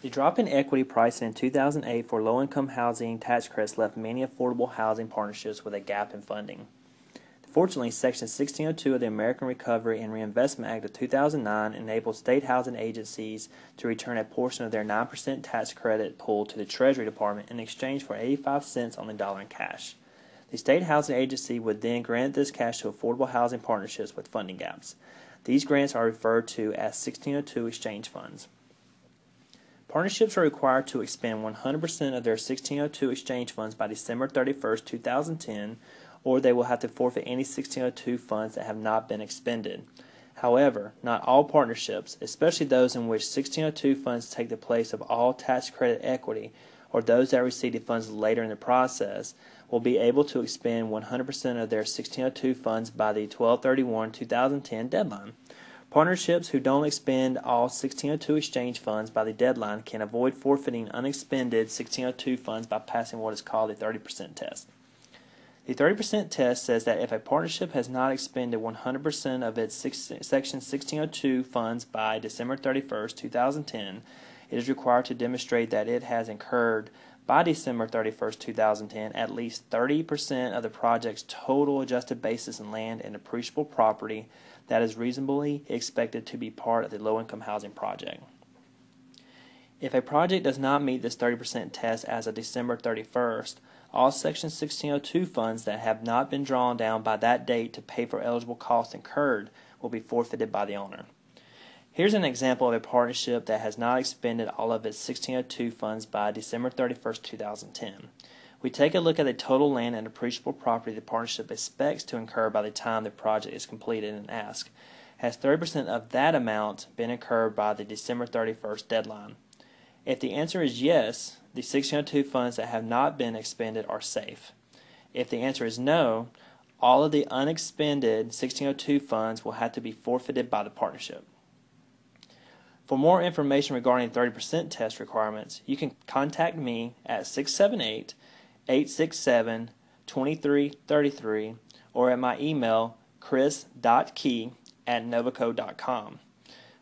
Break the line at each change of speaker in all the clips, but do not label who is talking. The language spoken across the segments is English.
The drop in equity pricing in 2008 for low-income housing tax credits left many affordable housing partnerships with a gap in funding. Fortunately, Section 1602 of the American Recovery and Reinvestment Act of 2009 enabled state housing agencies to return a portion of their 9% tax credit pool to the Treasury Department in exchange for 85 cents on the dollar in cash. The state housing agency would then grant this cash to affordable housing partnerships with funding gaps. These grants are referred to as 1602 exchange funds. Partnerships are required to expend 100% of their 1602 exchange funds by December 31, 2010, or they will have to forfeit any 1602 funds that have not been expended. However, not all partnerships, especially those in which 1602 funds take the place of all tax credit equity, or those that receive the funds later in the process, will be able to expend 100% of their 1602 funds by the 12/31/2010 deadline. Partnerships who don't expend all 1602 exchange funds by the deadline can avoid forfeiting unexpended 1602 funds by passing what is called the 30% test. The 30% test says that if a partnership has not expended 100% of its Section 1602 funds by December 31, 2010, it is required to demonstrate that it has incurred by December 31, 2010, at least 30% of the project's total adjusted basis in land and appreciable property that is reasonably expected to be part of the low-income housing project. If a project does not meet this 30% test as of December 31st, all Section 1602 funds that have not been drawn down by that date to pay for eligible costs incurred will be forfeited by the owner. Here's an example of a partnership that has not expended all of its 1602 funds by December 31st, 2010. We take a look at the total land and appreciable property the partnership expects to incur by the time the project is completed and ask, has 30% of that amount been incurred by the December 31st deadline? If the answer is yes, the 1602 funds that have not been expended are safe. If the answer is no, all of the unexpended 1602 funds will have to be forfeited by the partnership. For more information regarding 30% test requirements, you can contact me at 678-867-2333 or at my email chris.key@novoco.com.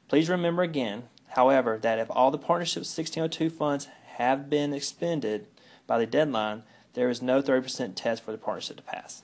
Please remember again, however, that if all the partnership's 1602 funds have been expended by the deadline, there is no 30% test for the partnership to pass.